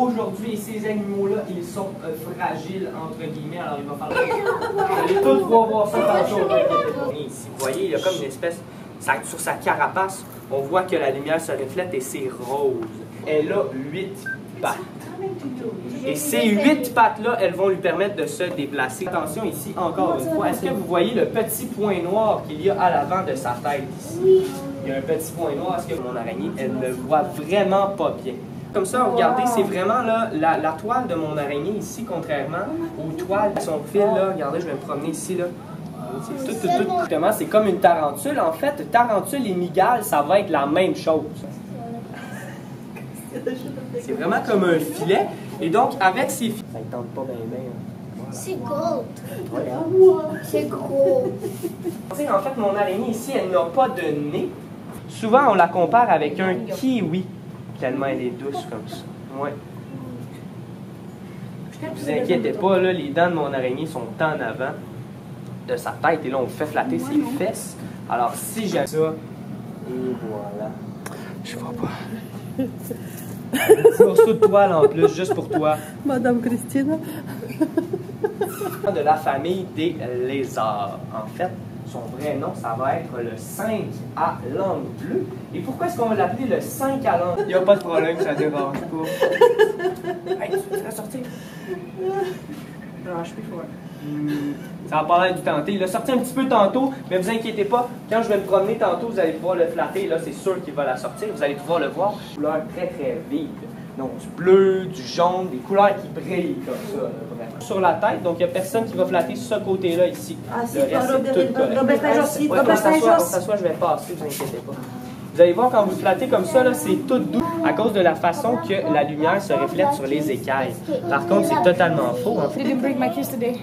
aujourd'hui, ces animaux-là, ils sont fragiles, entre guillemets, alors il va falloir... Vous allez tous pouvoir voir ça tantôt. Ici, vous voyez, il y a comme une espèce... Sur sa carapace, on voit que la lumière se reflète et c'est rose. Elle a 8 pattes. Et ces 8 pattes-là, elles vont lui permettre de se déplacer. Attention ici, encore une fois, est-ce que vous voyez le petit point noir qu'il y a à l'avant de sa tête ici? Il y a un petit point noir, est-ce que mon araignée, elle ne voit vraiment pas bien? Comme ça, regardez, c'est vraiment là, la toile de mon araignée ici, contrairement aux toiles de son fil, là. Regardez, je vais me promener ici, là. C'est tout. Justement, c'est comme une tarentule. En fait, tarentule et mygale, ça va être la même chose. C'est vraiment comme un filet. Et donc, avec ces filets... Ça ne tente pas bien, bien. C'est gold. Ouais. C'est gros. En fait, mon araignée ici, elle n'a pas de nez. Souvent, on la compare avec un kiwi, tellement elle est douce comme ça. Ouais. Ne vous inquiétez pas, là, les dents de mon araignée sont en avant de sa tête. Et là, on fait flatter ses fesses. Alors, si j'aime ça, et voilà. Je vois pas. Un petit morceau de toile en plus, juste pour toi. Madame Christina. De la famille des lézards. En fait, son vrai nom, ça va être le 5 à langue bleue. Et pourquoi est-ce qu'on va l'appeler le 5 à langue? Il n'y a pas de problème, ça dérange pas. Hey, tu vas sortir. Non, je peux faire. Ça va pas l'air du tenter. Il a sorti un petit peu tantôt, mais vous inquiétez pas, quand je vais me promener tantôt, vous allez pouvoir le flatter. Là, c'est sûr qu'il va la sortir. Vous allez pouvoir le voir. Couleurs très très vives. Donc du bleu, du jaune, des couleurs qui brillent comme ça, là, vraiment. Sur la tête, donc il n'y a personne qui va flatter ce côté-là ici. Ah, le reste, c'est tout correct. On s'assoit, je vais passer, vous inquiétez pas. Vous allez voir, quand vous flattez comme ça, là, c'est tout doux à cause de la façon que la lumière se reflète sur les écailles. Par contre, c'est totalement faux. En fait. Didn't break my kiss today.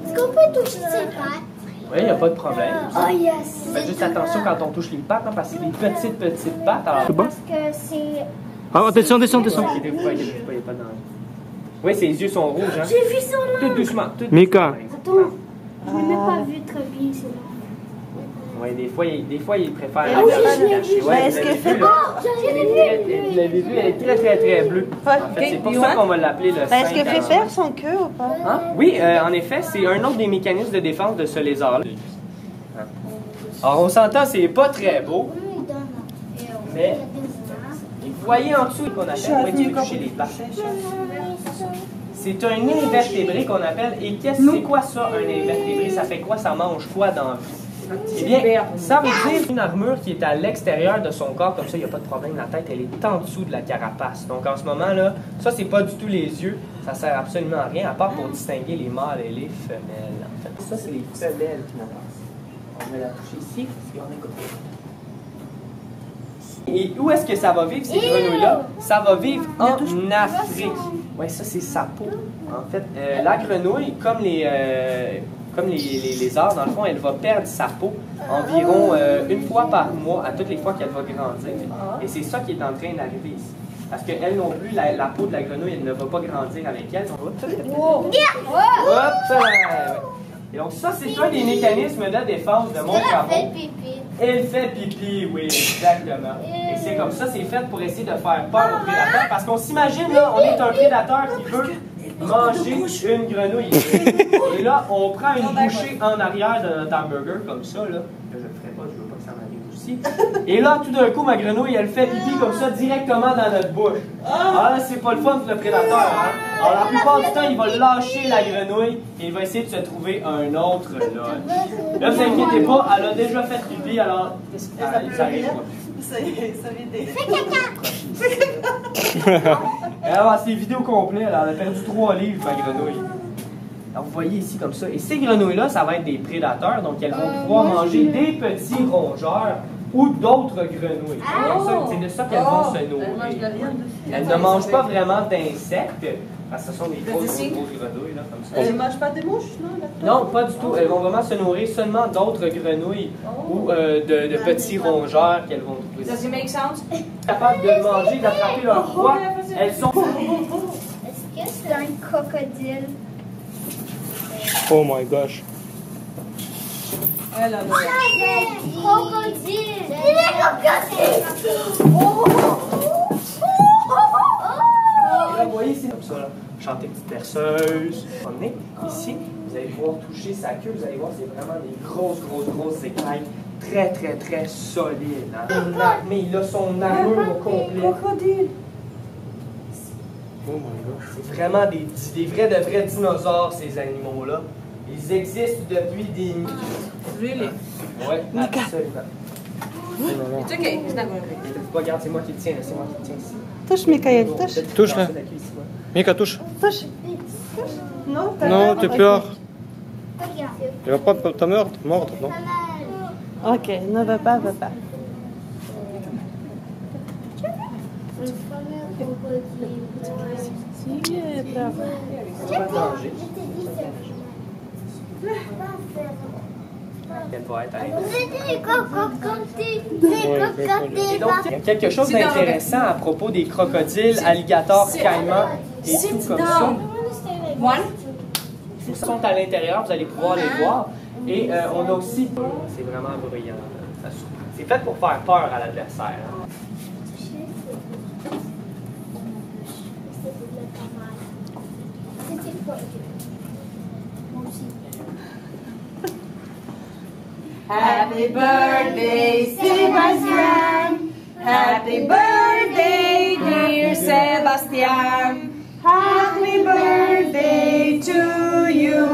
Est-ce qu'on peut toucher ses pattes? Oui, il n'y a pas de problème. Oh yes! Faites juste attention quand on touche les pattes, hein, parce que c'est des petites pattes. Alors... Parce que c'est... Ah, descends. Inquiétez-vous pas, il n'y a pas de danger. Oui, ses yeux sont rouges. Hein. J'ai vu son nom! Tout doucement. Mika. Attends, je l'ai même pas vu très bien, c'est là. Oui, des fois, il préfère Ah oui, je l'ai vu. Ouais, Est-ce qu'elle fait Oh, je l'ai vu! Vous l'avez vu, elle est très bleue. En fait, c'est pour ça qu'on va l'appeler le 5. Est-ce qu'elle fait faire son queue ou pas? Hein? Oui, en effet, c'est un autre des mécanismes de défense de ce lézard-là. Alors, on s'entend, c'est pas très beau, mais vous voyez en dessous qu'on appelle, tu peux toucher les pattes. C'est un invertébré qu'on appelle, et c'est quoi ça, un invertébré? Ça fait quoi? Ça mange quoi dans la vie? Eh bien, ça veut dire une armure qui est à l'extérieur de son corps, comme ça, il n'y a pas de problème, la tête, elle est en dessous de la carapace. Donc, en ce moment-là, ça, c'est pas du tout les yeux, ça sert absolument à rien, à part pour distinguer les mâles et les femelles, en fait. Ça, c'est les femelles qui m'ont passé. On va la toucher ici, et on écoute. Et où est-ce que ça va vivre, ces grenouilles-là? Ça va vivre en Afrique. Oui, ça, c'est sa peau. En fait, la grenouille, comme les lézards, dans le fond, elle va perdre sa peau environ une fois par mois, à toutes les fois qu'elle va grandir. Et c'est ça qui est en train d'arriver ici. Parce qu'elle non plus, la peau de la grenouille, elle ne va pas grandir avec elle. Et donc ça, c'est un des mécanismes de défense de mon cerveau. Elle fait pipi, oui, exactement. Et c'est comme ça, c'est fait pour essayer de faire peur au prédateur. Parce qu'on s'imagine, là, on est un prédateur qui veut manger une grenouille. Et là, on prend une bouchée en arrière de notre hamburger, comme ça, là. Que je ne ferai pas, je veux pas que ça m'arrive aussi. Et là, tout d'un coup, ma grenouille, elle fait pipi comme ça, directement dans notre bouche. Ah, là, c'est pas le fun pour le prédateur, hein. Alors, la plupart du temps, il va lâcher la grenouille et il va essayer de se trouver un autre lunch. Là, vous inquiétez pas, elle a déjà fait pipi, alors, ça arrive pas. Ça vient des... Alors, c'est vidéo complète, elle a perdu 3 livres, ma grenouille. Alors, vous voyez ici comme ça. Et ces grenouilles-là, ça va être des prédateurs, donc elles vont pouvoir manger des petits rongeurs ou d'autres grenouilles. C'est de ça qu'elles vont se nourrir. Elles ne mangent pas vraiment d'insectes, parce que ce sont des grosses grenouilles, là, comme ça. Elles ne mangent pas de mouches, non? Non, pas du tout. Elles vont vraiment se nourrir seulement d'autres grenouilles ou de petits rongeurs qu'elles vont trouver. Does it make sounds? Capables de manger, d'attraper leur proie. Elles sont... Est-ce que c'est un crocodile? Oh my gosh. Elle a Crocodile! Il est crocodile! Oh! chanter petite berceuse. Emmenez ici, vous allez pouvoir toucher sa queue, vous allez voir, c'est vraiment des grosses écailles. Très solides. Hein? Mais il a son armure au complet. Crocodile. Oh my gosh. C'est vraiment des vrais dinosaures, ces animaux-là. Ils existent depuis des... Really? Ouais, absolument. Oh là là. It's okay. It's not going to be. Regarde, c'est moi qui le tiens, c'est moi qui le tiens ici. Touche, Mikael, touche. Touche, là. Lancer la queue ici, ouais. Mika, touche. Touche. Non, t'as Non, peur? t'es peur. Regarde. Il va pas te mordre, non? Ok, ne va pas, va pas. Le fameux crocodile. Si, bravo. C'est pas de danger. Je t'ai dit ça. Elle va être à l'intérieur. C'est des crocodiles. Ouais, Et donc, il y a quelque chose d'intéressant à propos des crocodiles, alligators, caïmans et tout comme ça. Ils sont à l'intérieur, vous allez pouvoir les voir. Et on a aussi... C'est vraiment bruyant. C'est fait pour faire peur à l'adversaire. Hein. C'était quoi? Moi aussi. Happy birthday, Sebastian. Happy birthday, dear Sebastian. Happy birthday to you.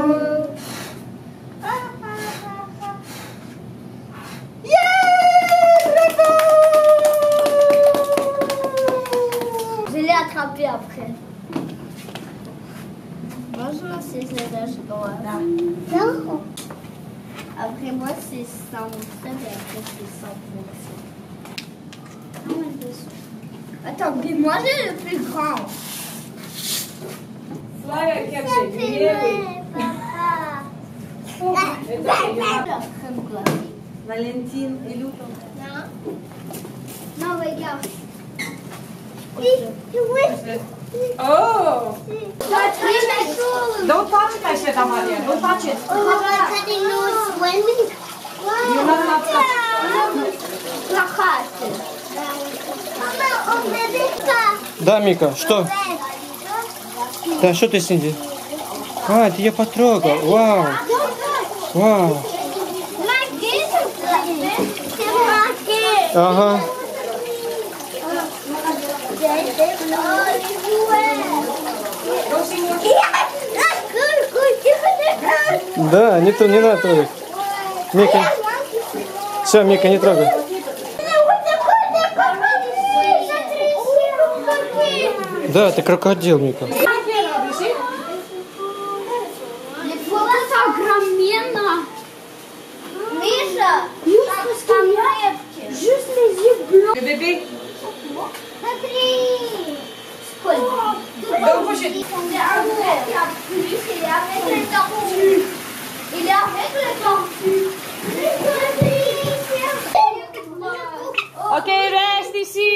Je l'ai attrapé après. Bonjour, c'est Zéda, je dois. Non. Après moi, c'est 100 et après, c'est 100. Attends, mais moi, j'ai le plus grand. Papa. Valentine, et l'autre. Non. Non, regarde. Oh! Don't touch it, I said, Amalia. Don't touch it. You're not Да, Мика, что? Да, что ты сидишь? А, ты ее потрогал. Вау. Вау. Ага. Да, не надо трогать. Мика. Все, Мика, не трогай. Да, ты крокодил, Мика. Миша, juste les yeux blancs. Le bébé. Смотри. Donc, moi, j'ai... Il est avec la pluie, il est avec les tortues. Il est avec les tortues. Ok, reste ici.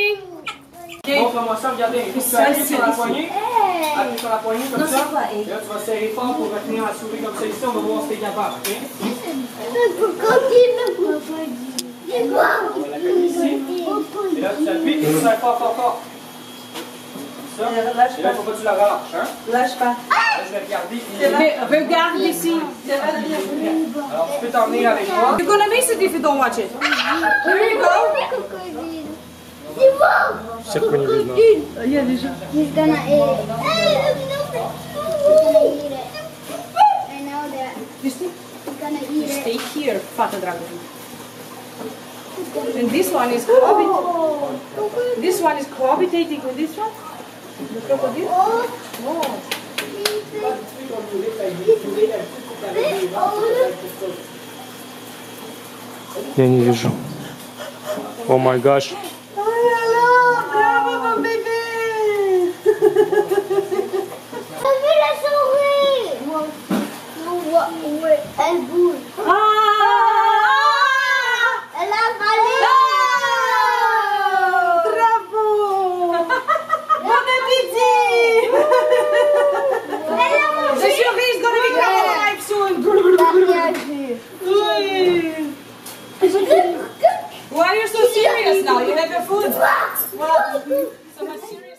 Montre-moi ça, regardez. Tu vas appuyer sur la poignée. Appuie sur la poignée comme ça. Et là, tu vas serrer fort pour retenir la souris comme ça ici. On va voir si t'es capable. Ok? Le crocodile. On va la coller ici. Et là, tu appuies et tu serres fort. Ça. Et là, il ne faut pas que tu la relâches. Hein? Lâche pas. Là, je vais regarder. Regarde ici. Alors, tu peux t'emmener avec moi. You're gonna miss it if you don't watch it. Here you go. Всех не видно. He's gonna eat it. I know that. He's gonna eat it. Stay here, Fata Dragon. And this one is cohabitating. This one is cohabitating with this one. The crocodile. Oh. Я не вижу. О май гаш. Bravo, mon bébé. T'as vu la souris? Non, ouais, elle bouge. Elle a avalé. Bravo. Bon appétit. The souris is gonna be coming alive soon. Why are you so serious now? You have your food? Well, so much serious.